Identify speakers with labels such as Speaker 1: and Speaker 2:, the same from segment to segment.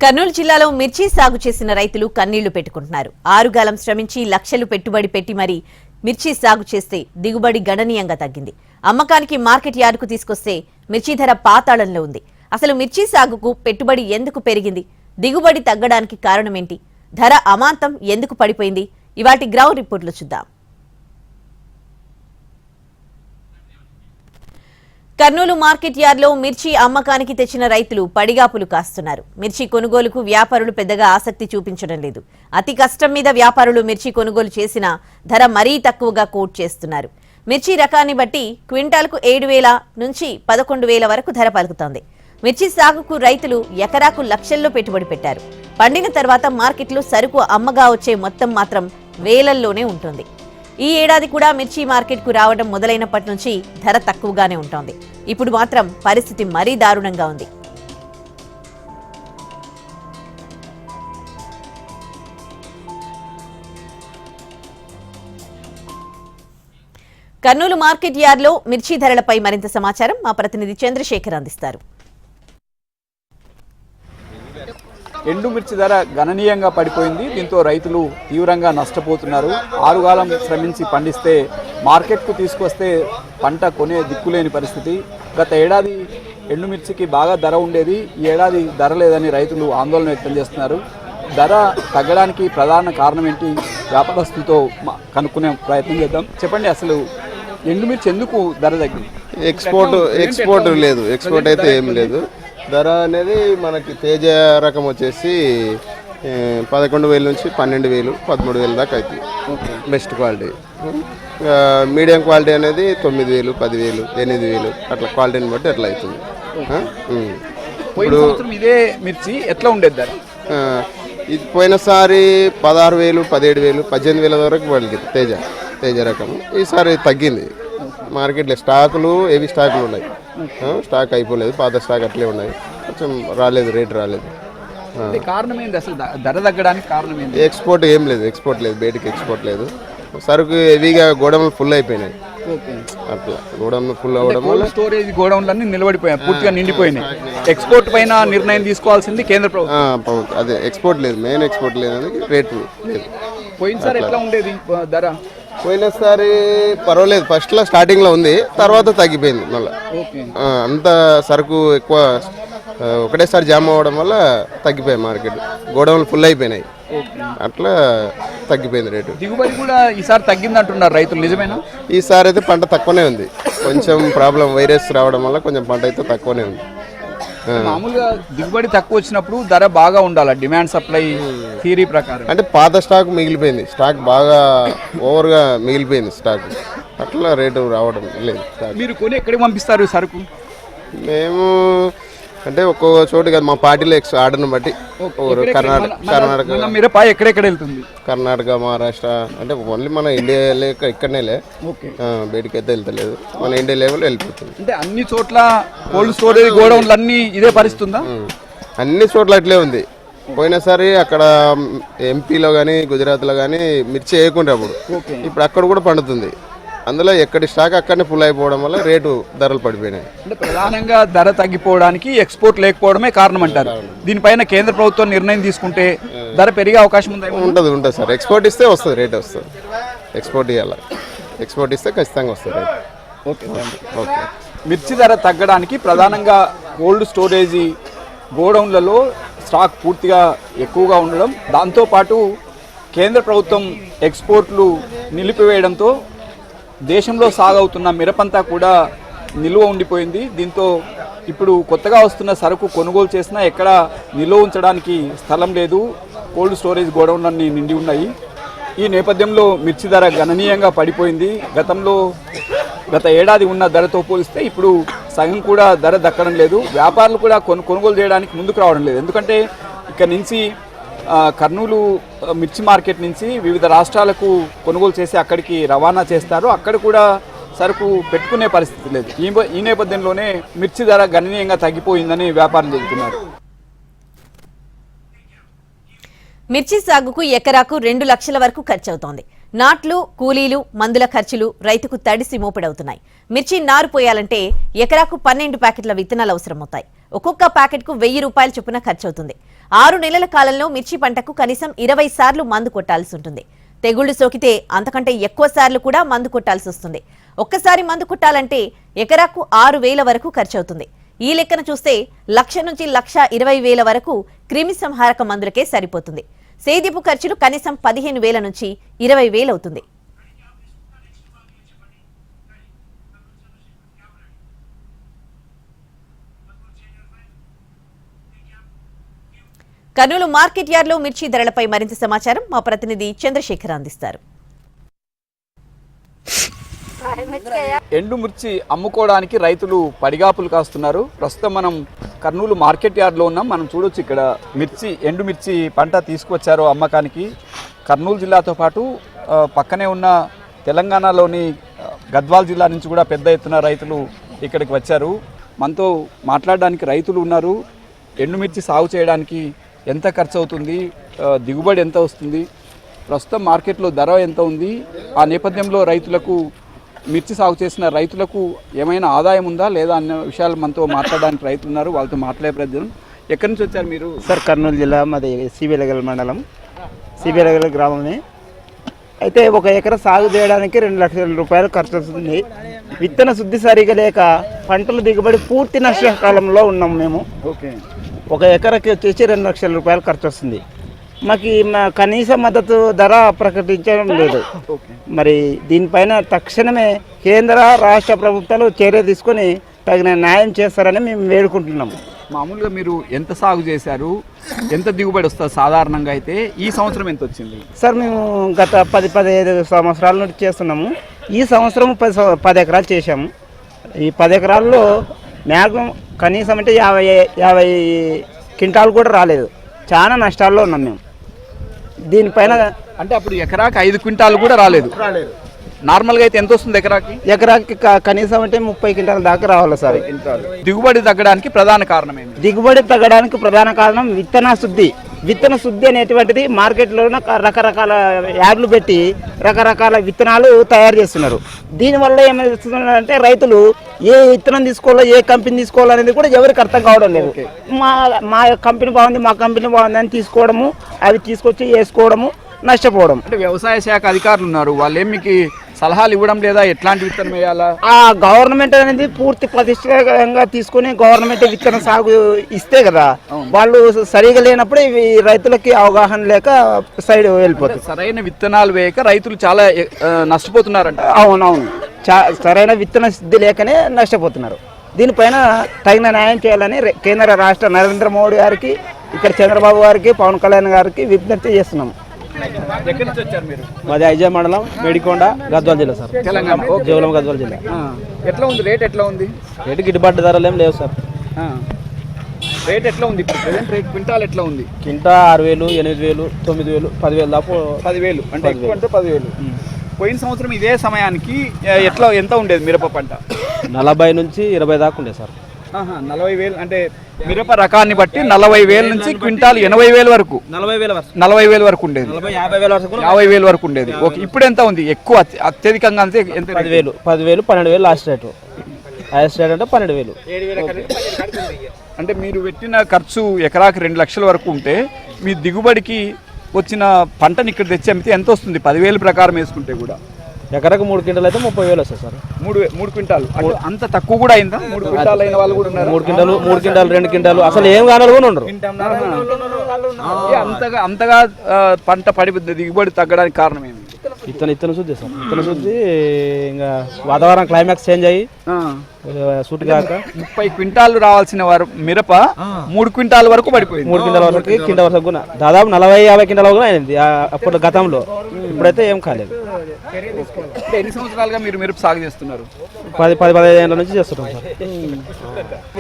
Speaker 1: కర్నూలు జిల్లాలో మిర్చి సాగు చేసిన రైతులు కన్నీళ్లు పెట్టుకుంటున్నారు. ఆరుగాలం శ్రమించి లక్షలు పెట్టుబడి పెట్టి మరీ మిర్చి సాగు చేస్తే దిగుబడి గణనీయంగా తగ్గింది. అమ్మకానికి మార్కెట్ యార్డుకు తీసుకొస్తే మిర్చి ధర పాతాళంలో ఉంది. అసలు మిర్చి సాగుకు పెట్టుబడి ఎందుకు పెరిగింది? దిగుబడి తగ్గడానికి కారణమేంటి? ధర అమాంతం ఎందుకు పడిపోయింది? ఇవాటి గ్రౌండ్ రిపోర్టులు చూద్దాం. కర్నూలు మార్కెట్ యార్డ్లో మిర్చి అమ్మకానికి తెచ్చిన రైతులు పడిగాపులు కాస్తున్నారు. మిర్చి కొనుగోలుకు వ్యాపారులు పెద్దగా ఆసక్తి చూపించడం లేదు. అతి కష్టం మీద వ్యాపారులు మిర్చి కొనుగోలు చేసినా ధర మరీ తక్కువగా కోట్ చేస్తున్నారు. మిర్చి రకాన్ని బట్టి క్వింటాల్కు 7,000 నుంచి 11,000 వరకు ధర పలుకుతోంది. మిర్చి సాగుకు రైతులు ఎకరాకు లక్షల్లో పెట్టుబడి పెట్టారు. పండిన తర్వాత మార్కెట్లో సరుకు అమ్మగా వచ్చే మొత్తం మాత్రం వేలల్లోనే ఉంటుంది. ఈ ఏడాది కూడా మిర్చి మార్కెట్కు రావడం మొదలైనప్పటి నుంచి ధర తక్కువగానే ఉంటోంది. ఇప్పుడు మాత్రం పరిస్థితి మరీ దారుణంగా ఉంది. కర్నూలు మార్కెట్ యార్డ్లో మిర్చి ధరలపై మరింత సమాచారం మా ప్రతినిధి చంద్రశేఖర్ అందిస్తారు.
Speaker 2: ఎండు మిర్చి ధర గణనీయంగా పడిపోయింది. దీంతో రైతులు తీవ్రంగా నష్టపోతున్నారు. ఆరుగాలం శ్రమించి పండిస్తే మార్కెట్కు తీసుకొస్తే పంట కొనే దిక్కులేని పరిస్థితి. గత ఏడాది ఎండుమిర్చికి బాగా ధర ఉండేది. ఈ ఏడాది ధర లేదని రైతులు ఆందోళన వ్యక్తం చేస్తున్నారు. ధర తగ్గడానికి ప్రధాన కారణం ఏంటి? వ్యాపారస్తులతో కనుక్కునే ప్రయత్నం చేద్దాం. చెప్పండి, అసలు ఎండుమిర్చి ఎందుకు ధర తగ్గింది?
Speaker 3: ఎక్స్పోర్ట్ లేదు, ఎక్స్పోర్ట్ అయితే ఏం లేదు. ధర అనేది మనకి తేజ రకం వచ్చేసి 11,000 నుంచి 12,000, 13,000 దాకా అవుతుంది. Best quality. మీడియం క్వాలిటీ అనేది 9,000, 10,000, 8,000 అట్లా క్వాలిటీని బట్టి అట్లా అవుతుంది.
Speaker 2: ఇప్పుడు ఇదే మిర్చి ఎట్లా ఉండేది ధర?
Speaker 3: ఇది పోయినసారి 16,000, 17,000, 18,000 వరకు పలికింది తేజ రకం. ఈసారి తగ్గింది. మార్కెట్లో స్టాకులు ఏవి స్టాకులు ఉన్నాయి, స్టాక్ అయిపోలేదు. పాత స్టాక్ అట్లే ఉన్నాయి. కొంచెం రాలేదు, రేట్ రాలేదు.
Speaker 2: కారణం ఏంటి అసలు ధర తగ్గడానికి? కారణం ఏంటి?
Speaker 3: ఎక్స్పోర్ట్ ఏం లేదు, ఎక్స్పోర్ట్ లేదు, బయటికి ఎక్స్పోర్ట్ లేదు. సరుకు హెవీగా గోడౌన్లు ఫుల్ అయిపోయినాయి. అట్లా గోడౌన్లు ఫుల్ అవ్వడం వల్ల
Speaker 2: స్టోరేజ్ గోడౌన్లన్నీ నిలబడిపోయాయి, పూర్తిగా నిండిపోయినాయి. ఎక్స్పోర్ట్ పైన నిర్ణయం తీసుకోవాల్సింది కేంద్ర ప్రభుత్వం.
Speaker 3: అదే ఎక్స్పోర్ట్ లేదు, మెయిన్ ఎక్స్పోర్ట్ లేదు, రేటు లేదు.
Speaker 2: పోయినసారి ఎట్లా ఉండేది ధర?
Speaker 3: పోయినసారి పర్వాలేదు, ఫస్ట్లో స్టార్టింగ్లో ఉంది, తర్వాత తగ్గిపోయింది మళ్ళీ. అంత సరుకు ఎక్కువ ఒకటేసారి జామ్ అవ్వడం వల్ల తగ్గిపోయాయి. మార్కెట్ గోడౌన్లు ఫుల్ అయిపోయినాయి, అట్లా తగ్గిపోయింది రేటు.
Speaker 2: దిగుబడి కూడా ఈసారి తగ్గింది అంటున్నారు రైతులు, నిజమేనా?
Speaker 3: ఈసారి అయితే పంట తక్కువనే ఉంది. కొంచెం ప్రాబ్లం, వైరస్ రావడం వల్ల కొంచెం పంట అయితే తక్కువనే ఉంది.
Speaker 2: మామూలుగా దిగుబడి తక్కువ వచ్చినప్పుడు ధర బాగా ఉండాలి, డిమాండ్ సప్లై థియరీ ప్రకారం.
Speaker 3: అంటే పాత స్టాక్ మిగిలిపోయింది, స్టాక్ బాగా ఓవర్గా మిగిలిపోయింది స్టాక్, అట్లా రేటు రావడం లేదు.
Speaker 2: మీరు కొని ఎక్కడికి పంపిస్తారు సరుకు?
Speaker 3: మేము అంటే ఒక్కొక్క చోటు కాదు, మా పార్టీలో ఆర్డర్ని బట్టి కర్ణాటక
Speaker 2: మిరప ఎక్కడెక్కడ వెళ్తుంది?
Speaker 3: కర్ణాటక, మహారాష్ట్ర, అంటే ఓన్లీ మన ఇండియా లేక ఇక్కడనే బయటికి అయితే వెళ్తలేదు, మన ఇండియా లెవెల్ వెళ్ళిపోతుంది.
Speaker 2: అంటే అన్ని చోట్ల కోల్డ్ స్టోరేజ్ గోడౌన్లు అన్ని ఇదే పరిస్థితుందా?
Speaker 3: అన్ని చోట్ల అట్లే ఉంది. పోయినసారి అక్కడ ఎంపీలో కానీ గుజరాత్లో కానీ మిర్చి వేయకుండా ఇప్పుడు అక్కడ కూడా పండుతుంది. అందులో ఎక్కడి స్టాక్ అక్కడనే ఫుల్ అయిపోవడం వల్ల రేటు ధరలు పడిపోయినాయి.
Speaker 2: అంటే ప్రధానంగా ధర తగ్గిపోవడానికి ఎక్స్పోర్ట్ లేకపోవడమే కారణం అంటారు. దీనిపైన కేంద్ర ప్రభుత్వం నిర్ణయం తీసుకుంటే ధర పెరిగే అవకాశం
Speaker 3: ఉంటుంది సార్. ఎక్స్పోర్ట్ ఇస్తే వస్తుంది, రేట్ వస్తుంది. ఎక్స్పోర్ట్ ఇవ్వాలి, ఎక్స్పోర్ట్ ఇస్తే ఖచ్చితంగా వస్తుంది రేట్.
Speaker 2: ఓకే. మిర్చి ధర తగ్గడానికి ప్రధానంగా కోల్డ్ స్టోరేజ్ గోడౌన్లలో స్టాక్ పూర్తిగా ఎక్కువగా ఉండడం, దాంతోపాటు కేంద్ర ప్రభుత్వం ఎక్స్పోర్ట్లు నిలిపివేయడంతో దేశంలో సాగవుతున్న మిరపంతా కూడా నిల్వ ఉండిపోయింది. దీంతో ఇప్పుడు కొత్తగా వస్తున్న సరుకు కొనుగోలు చేసినా ఎక్కడ నిల్వ ఉంచడానికి స్థలం లేదు. కోల్డ్ స్టోరేజ్ గోడౌన్లన్నీ నిండి ఉన్నాయి. ఈ నేపథ్యంలో మిర్చి ధర గణనీయంగా పడిపోయింది. గత ఏడాది ఉన్న ధరతో పోలిస్తే ఇప్పుడు సగం కూడా ధర దక్కడం లేదు. వ్యాపారులు కూడా కొనుగోలు చేయడానికి ముందుకు రావడం లేదు. ఎందుకంటే ఇక్కడ నుంచి కర్నూలు మిర్చి మార్కెట్ నుంచి వివిధ రాష్ట్రాలకు కొనుగోలు చేసి అక్కడికి రవాణా చేస్తారు. అక్కడ కూడా సరుకు పెట్టుకునే పరిస్థితి లేదు. ఈ నేపథ్యంలోనే మిర్చి ధర గణనీయంగా తగ్గిపోయిందని వ్యాపారులు చెబుతున్నారు.
Speaker 1: మిర్చి సాగుకు ఎకరాకు 2 లక్షల వరకు ఖర్చవుతోంది. నాట్లు, కూలీలు, మందుల ఖర్చులు రైతుకు తడిసి మోపెడవుతున్నాయి. మిర్చి నారు పోయాలంటే ఎకరాకు 12 ప్యాకెట్ల విత్తనాలు అవసరమవుతాయి. ఒక్కొక్క ప్యాకెట్కు 1000 రూపాయల చొప్పున ఖర్చవుతుంది. 6 నెలల కాలంలో మిర్చి పంటకు కనీసం 20 సార్లు మందు కొట్టాల్సి ఉంటుంది. తెగుళ్లు సోకితే అంతకంటే ఎక్కువ సార్లు కూడా మందు కొట్టాల్సి వస్తుంది. ఒక్కసారి మందు కొట్టాలంటే ఎకరాకు 6,000 వరకు ఖర్చవుతుంది. ఈ లెక్కన చూస్తే 1,00,000 నుంచి 1,20,000 వరకు క్రిమి సంహారక మందులకే సరిపోతుంది. సేద్యపు ఖర్చులు కనీసం 15,000 నుంచి 20,000 అవుతుంది. కర్నూలు మార్కెట్ యార్డ్లో మిర్చి ధరలపై మరింత సమాచారం మా ప్రతినిధి చంద్రశేఖర్ అందిస్తారు.
Speaker 2: ఎండు మిర్చి అమ్ముకోవడానికి రైతులు పడిగాపులు కాస్తున్నారు. ప్రస్తుతం మనం కర్నూలు మార్కెట్ యార్డ్లో ఉన్నాం. మనం చూడొచ్చు ఇక్కడ ఎండు మిర్చి పంట తీసుకువచ్చారు అమ్మకానికి. కర్నూలు జిల్లాతో పాటు పక్కనే ఉన్న తెలంగాణలోని గద్వాల్ జిల్లా నుంచి కూడా పెద్ద ఎత్తున రైతులు ఇక్కడికి వచ్చారు. మనతో మాట్లాడడానికి రైతులు ఉన్నారు. ఎండుమిర్చి సాగు చేయడానికి ఎంత ఖర్చు అవుతుంది, దిగుబడి ఎంత వస్తుంది, ప్రస్తుతం మార్కెట్లో ధర ఎంత ఉంది, ఆ నేపథ్యంలో మిర్చి సాగు చేసిన రైతులకు ఏమైనా ఆదాయం ఉందా లేదా అన్న విషయాలు మనతో మాట్లాడడానికి రైతులు ఉన్నారు. వాళ్ళతో మాట్లాడే ప్రయత్నం. ఎక్కడి నుంచి వచ్చారు మీరు?
Speaker 4: సార్ కర్నూలు జిల్లా మాది సిబిలగల్ మండలం, సిబిలగల్ గ్రామమే. అయితే ఒక ఎకరా సాగు చేయడానికి 2 లక్షల రూపాయలు ఖర్చు వస్తుంది. విత్తన శుద్ధి సరిగా లేక పంటల దిగుబడి పూర్తి నష్టకాలంలో ఉన్నాము మేము.
Speaker 2: ఓకే,
Speaker 4: ఒక ఎకరాకి వచ్చేసి 2 లక్షల రూపాయలు ఖర్చు వస్తుంది. మాకు కనీస మద్దతు ధర ప్రకటించడం లేదు. మరి దీనిపైన తక్షణమే కేంద్ర రాష్ట్ర ప్రభుత్వాలు చర్య తీసుకొని తగిన న్యాయం చేస్తారని మేము వేడుకుంటున్నాము.
Speaker 2: మామూలుగా మీరు ఎంత సాగు చేశారు, ఎంత దిగుబడి వస్తుంది సాధారణంగా? అయితే ఈ సంవత్సరం ఎంత వచ్చింది?
Speaker 4: సార్ మేము గత 10-15 సంవత్సరాల నుండి చేస్తున్నాము. ఈ సంవత్సరం 10 ఎకరాలు చేశాము. ఈ 10 ఎకరాల్లో మ్యాక్సిమం కనీసం అంటే 50 క్వింటాలు కూడా రాలేదు. చాలా నష్టాల్లో ఉన్నాం మేము. దీనిపైన
Speaker 2: అంటే అప్పుడు ఎకరాకి 5 క్వింటాలు కూడా రాలేదు. నార్మల్గా అయితే ఎంత వస్తుంది ఎకరాకి?
Speaker 4: ఎకరాకి కనీసం అంటే 30 క్వింటాల దాకా రావాలి సార్.
Speaker 2: దిగుబడి తగ్గడానికి ప్రధాన కారణం ఏంటి?
Speaker 4: దిగుబడి తగ్గడానికి ప్రధాన కారణం విత్తన శుద్ధి అనేటువంటిది. మార్కెట్లో రకరకాల యాడ్లు పెట్టి రకరకాల విత్తనాలు తయారు చేస్తున్నారు. దీనివల్ల ఏమవుతుందంటే రైతులు ఏ విత్తనం తీసుకోవాలో, ఏ కంపెనీ తీసుకోవాలో అనేది కూడా ఎవరికి అర్థం కావడం లేదు. మా కంపెనీ బాగుంది అని తీసుకోవడము, అవి తీసుకొచ్చి వేసుకోవడము, నష్టపోవడం.
Speaker 2: అంటే వ్యవసాయ శాఖ అధికారులు ఉన్నారు, వాళ్ళేం మీకు సలహాలు ఇవ్వడం లేదా? ఎట్లాంటి విత్తనం వేయాలా?
Speaker 4: ఆ గవర్నమెంట్ అనేది పూర్తి ప్రతిష్టంగా తీసుకుని గవర్నమెంట్ విత్తన సాగు ఇస్తే కదా, వాళ్ళు సరిగా లేనప్పుడు ఇవి రైతులకి అవగాహన లేక సైడ్ వెళ్ళిపోతుంది.
Speaker 2: సరైన విత్తనాలు వేయక రైతులు చాలా నష్టపోతున్నారంట.
Speaker 4: అవునవును, సరైన విత్తన సిద్ధి లేకనే నష్టపోతున్నారు. దీనిపైన తగిన న్యాయం చేయాలని కేంద్ర రాష్ట్ర నరేంద్ర మోడీ గారికి, ఇక్కడ చంద్రబాబు గారికి, పవన్ కళ్యాణ్ గారికి విజ్ఞప్తి చేస్తున్నాము.
Speaker 2: ఎక్కడి నుంచి వచ్చారు మీరు?
Speaker 4: మాది ఐజా మండలం, మేడికొండ, గద్వాల జిల్లా సార్.
Speaker 2: తెలంగాణ,
Speaker 4: జోలం గద్వాల జిల్లా.
Speaker 2: ఎట్లా ఉంది రేట్? ఎట్లా ఉంది
Speaker 4: రేటు? గిట్టుబాటు ధరలు ఏం లేవు సార్.
Speaker 2: రేట్ ఎట్లా ఉంది ఇప్పుడు? ప్రెజెంట్ రేట్ క్వింటాల్ ఎట్లా ఉంది?
Speaker 4: కింటా 6,000, 8,000, 9,000, 10,000 దాకా.
Speaker 2: 10,000 అంటే ఎక్కువ అంటే 10,000. పోయిన సంవత్సరం ఇదే సమయానికి ఎంత ఉండేది మిరప పంట?
Speaker 4: 40 నుంచి 20 దాకా ఉండేది సార్.
Speaker 2: 40,000 అంటే మిరప రకాన్ని బట్టి 40,000 నుంచి క్వింటాల్ 80,000 వరకు, 40,000 వరకు ఉండేది, 50,000 వరకు ఉండేది. ఓకే, ఇప్పుడు ఎంత ఉంది? ఎక్కువ అత్యధికంగా అంటే ఎంత?
Speaker 4: 10,000, 12,000 లాస్ట్ రేటు. హైయెస్ట్ రేట్ అంటే 12,000.
Speaker 2: అంటే మీరు పెట్టిన ఖర్చు ఎకరాకి 2 లక్షల వరకు ఉంటే మీ దిగుబడికి వచ్చిన పంటని ఇక్కడ తెచ్చి అమ్మితే ఎంత వస్తుంది? 10,000 ప్రకారం వేసుకుంటే కూడా
Speaker 4: ఎకరాకు 3 క్వింటాలు అయితే 30,000 వస్తాయి సార్. 3
Speaker 2: క్వింటాలు అంత తక్కువ కూడా అయిందా? 3 క్వింటాలు అయిన వాళ్ళు కూడా ఉన్నారు.
Speaker 4: 3 క్వింటాలు, 2 క్వింటాలు అసలు ఏం కానాలు కూడా ఉండరు.
Speaker 2: అంతగా పంట దిగుబడి తగ్గడానికి కారణం ఏంటి?
Speaker 4: ఇత్తన శుద్ధి సార్. ఇత్తన శుద్ధి, ఇంకా వాతావరణం క్లైమాక్స్ చేంజ్ అయ్యి సూట్ కాక
Speaker 2: 30 క్వింటాలు రావాల్సిన వారు మిరప 3 క్వింటాల వరకు పడిపోయింది.
Speaker 4: 3 క్వింటాల వరకు, కింద వరకు కూడా దాదాపు 40-50 క్వింటాల వరకు అయింది అప్పుడు గతంలో. ఇప్పుడైతే ఏం కాలేదు.
Speaker 2: ఎన్ని సంవత్సరాలుగా మీరు మిరప సాగు చేస్తున్నారు?
Speaker 4: 10-15 ఏళ్ళ నుంచి చేస్తున్నాం సార్.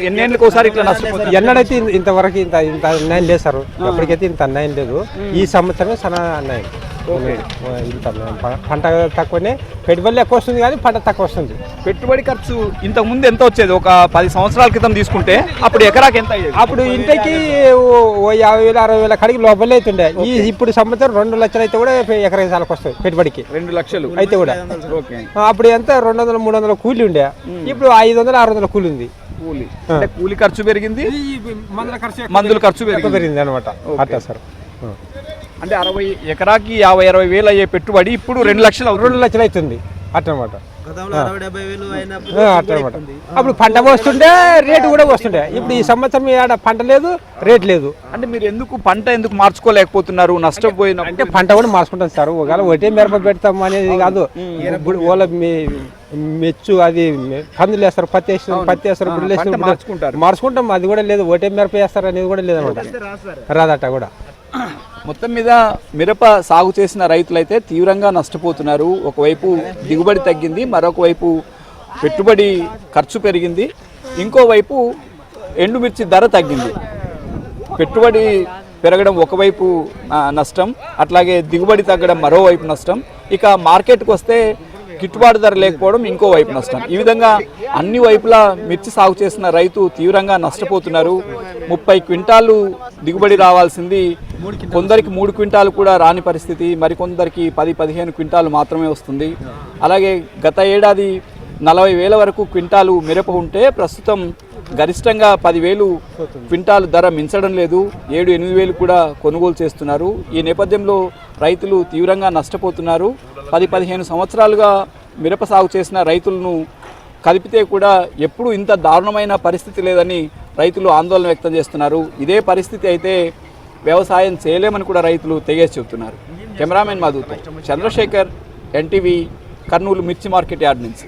Speaker 2: ఎన్నేళ్ళకి ఒకసారి ఇట్లా నష్టపోతుంది?
Speaker 5: ఎన్నడైతే ఇంతవరకు ఇంత అన్యాయం లేదు సార్. ఎప్పటికైతే ఇంత అన్యాయం లేదు. ఈ సంవత్సరం చాలా అన్యాయం. ఇంత పంట తక్కువనే, పెట్టుబడి ఎక్కువ వస్తుంది కానీ పంట తక్కువ వస్తుంది.
Speaker 2: పెట్టుబడి ఖర్చు ఇంతకు ముందు ఎంత వచ్చేది? ఒక 10 సంవత్సరాల క్రితం తీసుకుంటే అప్పుడు ఎకరాకి ఎంత అయ్యేది?
Speaker 5: అప్పుడు ఇంటికి 50,000, 60,000 కడికి లోపలే అవుతుండే. ఇప్పుడు సంవత్సరం 2 లక్షలు అయితే కూడా ఎకరా సాలకు వస్తాయి పెట్టుబడికి.
Speaker 2: 2 లక్షలు
Speaker 5: అయితే కూడా అప్పుడు ఎంత 200-300 కూలి ఉండే, ఇప్పుడు 500-600 కూలి ఉంది.
Speaker 2: కూలి అంటే కూలి ఖర్చు పెరిగింది, మందుల ఖర్చు
Speaker 5: ఎక్కువ
Speaker 2: పెరిగింది.
Speaker 5: పెరిగింది అనమాట అట్లా సార్.
Speaker 2: అంటే 60 ఎకరాకి 50-60 వేలు అయ్యే పెట్టుబడి ఇప్పుడు 2 లక్షలు అవుతుంది.
Speaker 5: 2 లక్షలు అవుతుంది అట్లనమాట. అట్లనమాట. అప్పుడు పంట వస్తుండే రేటు కూడా వస్తుండే. ఇప్పుడు ఈ సంవత్సరం ఆడ పంట లేదు, రేట్ లేదు.
Speaker 2: అంటే మీరు పంట ఎందుకు మార్చుకోలేకపోతున్నారు? నష్టపోయిన
Speaker 5: అంటే పంట కూడా మార్చుకుంటాం సార్. ఒకవేళ ఒకటే మిరప పెడతాం అనేది కాదు. వాళ్ళ మెచ్చు అది పందులు వేస్తారు, పత్తి వేస్తారు, గుడ్లు వేస్తారు, మార్చుకుంటాం. అది కూడా లేదు. ఒకటే మిరప వేస్తారు అనేది కూడా లేదనమాట. రాదట కూడా.
Speaker 2: మొత్తం మీద మిరప సాగు చేసిన రైతులైతే తీవ్రంగా నష్టపోతున్నారు. ఒకవైపు దిగుబడి తగ్గింది, మరొక వైపు పెట్టుబడి ఖర్చు పెరిగింది, ఇంకోవైపు ఎండుమిర్చి ధర తగ్గింది. పెట్టుబడి పెరగడం ఒకవైపు నష్టం, అట్లాగే దిగుబడి తగ్గడం మరోవైపు నష్టం. ఇక మార్కెట్కి వస్తే గిట్టుబాటు ధర లేకపోవడం ఇంకోవైపు నష్టం. ఈ విధంగా అన్ని వైపులా మిర్చి సాగు చేసిన రైతు తీవ్రంగా నష్టపోతున్నారు. 30 క్వింటాలు దిగుబడి రావాల్సింది కొందరికి 3 క్వింటాలు కూడా రాని పరిస్థితి, మరికొందరికి 10-15 క్వింటాలు మాత్రమే వస్తుంది. అలాగే గత ఏడాది 40,000 వరకు క్వింటాలు మిరప ఉంటే ప్రస్తుతం గరిష్టంగా 10,000 క్వింటాలు ధర మించడం లేదు. 7-8 వేలు కూడా కొనుగోలు చేస్తున్నారు. ఈ నేపథ్యంలో రైతులు తీవ్రంగా నష్టపోతున్నారు. 10-15 సంవత్సరాలుగా మిరప సాగు చేసిన రైతులను కలిపితే కూడా ఎప్పుడూ ఇంత దారుణమైన పరిస్థితి లేదని రైతులు ఆందోళన వ్యక్తం చేస్తున్నారు. ఇదే పరిస్థితి అయితే వ్యవసాయం చేయలేమని కూడా రైతులు తెగేసి చెబుతున్నారు. కెమెరామెన్ మధుతో చంద్రశేఖర్, ఎన్టీవీ, కర్నూలు మిర్చి మార్కెట్ యార్డ్ నుంచి.